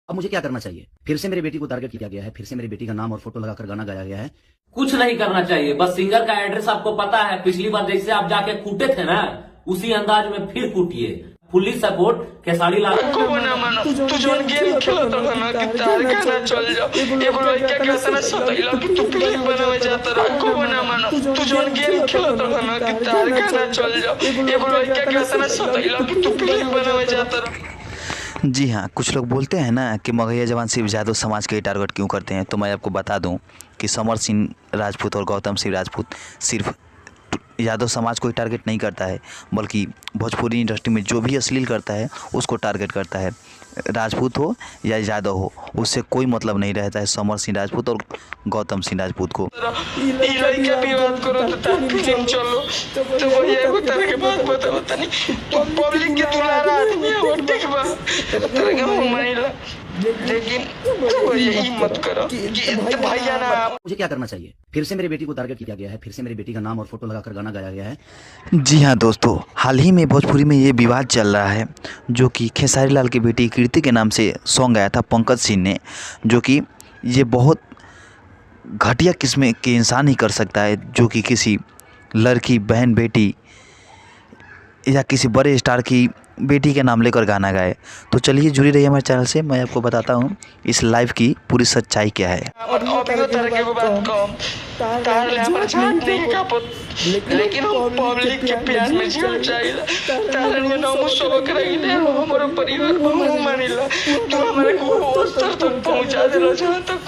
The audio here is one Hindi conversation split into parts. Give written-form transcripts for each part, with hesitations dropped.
अब मुझे क्या करना चाहिए? फिर से मेरी बेटी को टारगेट किया गया है, फिर से मेरी बेटी का नाम और फोटो लगाकर गाना गाया गया है। कुछ नहीं करना चाहिए, बस सिंगर का एड्रेस आपको पता है। पिछली बार जैसे आप जाके कूटे थे ना, उसी अंदाज में फिर कूटिए। फुल्ली सपोर्ट खेसारी लाल को बना मानो तू जोन गेम खेलत रह ना कि तार गाना चल जाओ एगो लड़का के तना सतैला कि तू फिल्म बनावे जात रह को बना मानो तू जोन गेम खेलत रह ना कि तार गाना चल जाओ एगो लड़का के तना सतैला कि तू फिल्म बनावे जात रह। जी हाँ, कुछ लोग बोलते हैं ना कि मगहिया जवान सिर्फ यादव समाज के ही टारगेट क्यों करते हैं। तो मैं आपको बता दूं कि समर सिंह राजपूत और गौतम सिंह राजपूत सिर्फ यादव समाज को ही टारगेट नहीं करता है, बल्कि भोजपुरी इंडस्ट्री में जो भी अश्लील करता है उसको टारगेट करता है। राजपूत हो या यादव हो, उससे कोई मतलब नहीं रहता है समर सिंह राजपूत और गौतम सिंह राजपूत को। ई लड़का भी बात करो तो तार फिल्म चलो तो वो ये को तरह के बात बताओ तनी तू पब्लिक के दुलारा आदमी है और देख बा तरह के मुंह माइला लेकिन वो ये मत करो कि भैया ना मुझे क्या करना चाहिए? फिर से मेरी बेटी को टारगेट किया गया है, फिर से मेरी बेटी का नाम और फोटो लगाकर गाना गाया गया है। जी हाँ दोस्तों, हाल ही में भोजपुरी में ये विवाद चल रहा है जो कि खेसारी लाल की बेटी कीर्ति के नाम से सॉन्ग गाया था पंकज सिंह ने, जो कि ये बहुत घटिया किस्म के इंसान ही कर सकता है, जो कि किसी लड़की बहन बेटी या किसी बड़े स्टार की बेटी के नाम लेकर गाना गाए। तो चलिए जुड़ी रहिए हमारे चैनल से, मैं आपको बताता हूँ इस लाइव की पूरी सच्चाई क्या है। और अभी तरह के बात कम तार ले हमर छाट नहीं का लेकिन हम पब्लिक के प्यार में जीवन चाहिए तार ने नाम सबक रही ले हमर परिवार मुंह मानिला तू हमारे को स्तर तक पहुंचा देला जहां तक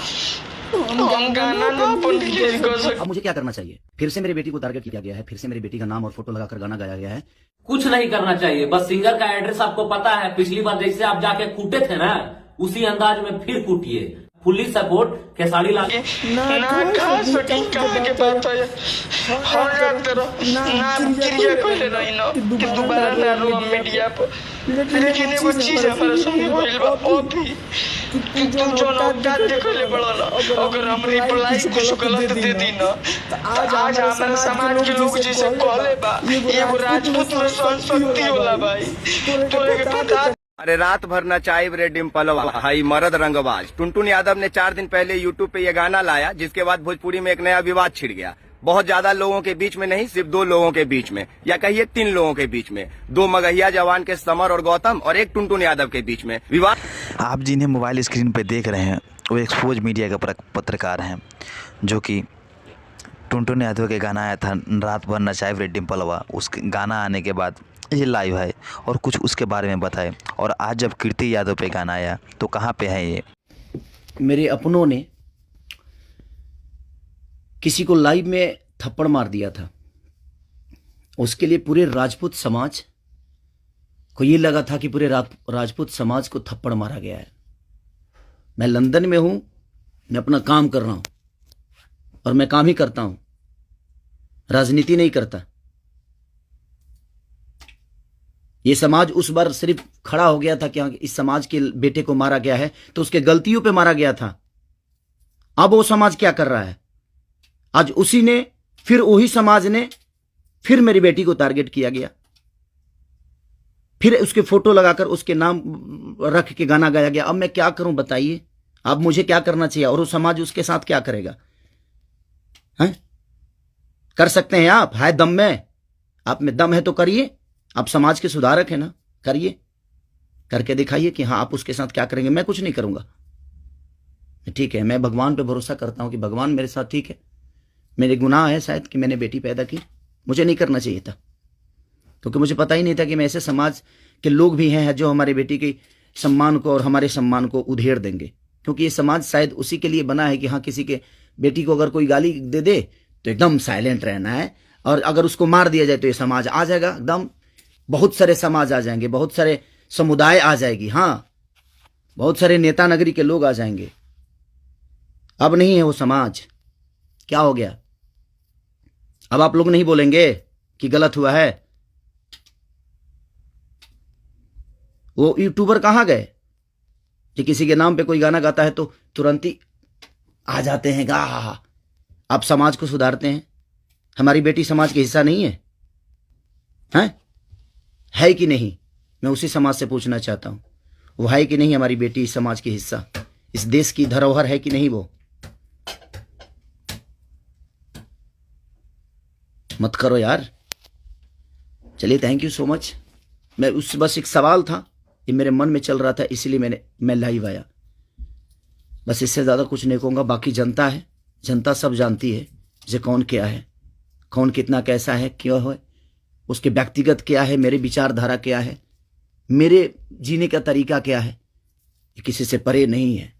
हम गाना ना अपन रिलीज कर सकते। अब मुझे क्या करना चाहिए? फिर से मेरी बेटी को टारगेट किया गया है, फिर से मेरी बेटी का नाम और फोटो लगाकर गाना गाया गया है। कुछ नहीं करना चाहिए, बस सिंगर का एड्रेस आपको पता है। पिछली बार जैसे आप जाके कूटे थे ना, उसी अंदाज में फिर कूटिए। फुल्ली सपोर्ट खेसारी लाल ना खास शूटिंग कहां के बात है हर रात ना क्रिया कोले नहीं ना कि दोबारा ना रो मीडिया पर लेकिन एगो चीज हमारे संगे भइल बा ओ भी कि तुम जो ना देखले बड़ा ना अगर हम रिप्लाई कुछ गलत दे दी ना आज हमारे समाज के लोग जैसे कहले बा एगो राजपूत में संस्कृति होला भाई तोरे के पता। अरे रात भर नचाई रे डिम्पलवा हाई मर्द रंगबाज। टुनटुन यादव ने 4 दिन पहले यूट्यूब पे ये गाना लाया, जिसके बाद भोजपुरी में एक नया विवाद छिड़ गया। बहुत ज्यादा लोगों के बीच में नहीं, सिर्फ 2 लोगों के बीच में, या कहिए 3 लोगों के बीच में। 2 मगहिया जवान के समर और गौतम और एक टुनटुन यादव के बीच में विवाद। आप जिन्हें मोबाइल स्क्रीन पर देख रहे हैं वो एक्सपोज मीडिया के पत्रकार हैं, जो कि टुनटुन यादव के गाना आया था रात भर नचाई रे डिम्पलवा, उस गाना आने के बाद ये लाइव है और कुछ उसके बारे में बताए। और आज जब कीर्ति यादव पे गाना आया तो कहाँ पे है ये? मेरे अपनों ने किसी को लाइव में थप्पड़ मार दिया था, उसके लिए पूरे राजपूत समाज को ये लगा था कि पूरे राजपूत समाज को थप्पड़ मारा गया है। मैं लंदन में हूं, मैं अपना काम कर रहा हूं और मैं काम ही करता हूं, राजनीति नहीं करता। ये समाज उस बार सिर्फ खड़ा हो गया था कि इस समाज के बेटे को मारा गया है तो उसके गलतियों पे मारा गया था। अब वो समाज क्या कर रहा है? आज उसी ने फिर वही समाज ने फिर मेरी बेटी को टारगेट किया गया, फिर उसके फोटो लगाकर उसके नाम रख के गाना गाया गया। अब मैं क्या करूं बताइए? अब मुझे क्या करना चाहिए और वो समाज उसके साथ क्या करेगा? हैं? कर सकते हैं आप? है दम में? आप में दम है तो करिए। आप समाज के सुधारक हैं ना, करिए, करके दिखाइए कि हाँ आप उसके साथ क्या करेंगे। मैं कुछ नहीं करूंगा, ठीक है। मैं भगवान पे भरोसा करता हूं कि भगवान मेरे साथ ठीक है। मेरे गुनाह है शायद कि मैंने बेटी पैदा की, मुझे नहीं करना चाहिए था, क्योंकि मुझे पता ही नहीं था कि मैं ऐसे समाज के लोग भी हैं जो हमारे बेटी के सम्मान को और हमारे सम्मान को उधेड़ देंगे। क्योंकि ये समाज शायद उसी के लिए बना है कि हाँ किसी के बेटी को अगर कोई गाली दे दे तो एकदम साइलेंट रहना है, और अगर उसको मार दिया जाए तो ये समाज आ जाएगा एकदम। बहुत सारे समाज आ जाएंगे, बहुत सारे समुदाय आ जाएगी, हाँ बहुत सारे नेता नगरी के लोग आ जाएंगे। अब नहीं है वो समाज। क्या हो गया? अब आप लोग नहीं बोलेंगे कि गलत हुआ है? वो यूट्यूबर कहां गए कि किसी के नाम पे कोई गाना गाता है तो तुरंत ही आ जाते हैं गा हा हा। आप समाज को सुधारते हैं। हमारी बेटी समाज का हिस्सा नहीं है, हैं? है कि नहीं? मैं उसी समाज से पूछना चाहता हूं। वो है कि नहीं हमारी बेटी इस समाज की हिस्सा, इस देश की धरोहर है कि नहीं? वो मत करो यार। चलिए, थैंक यू सो मच। मैं बस एक सवाल था, ये मेरे मन में चल रहा था, इसीलिए मैं लाइव आया। बस इससे ज़्यादा कुछ नहीं कहूँगा। बाकी जनता है, जनता सब जानती है जे कौन क्या है, कौन कितना कैसा है, क्यों है, उसके व्यक्तिगत क्या है, मेरे विचारधारा क्या है, मेरे जीने का तरीका क्या है, ये किसी से परे नहीं है।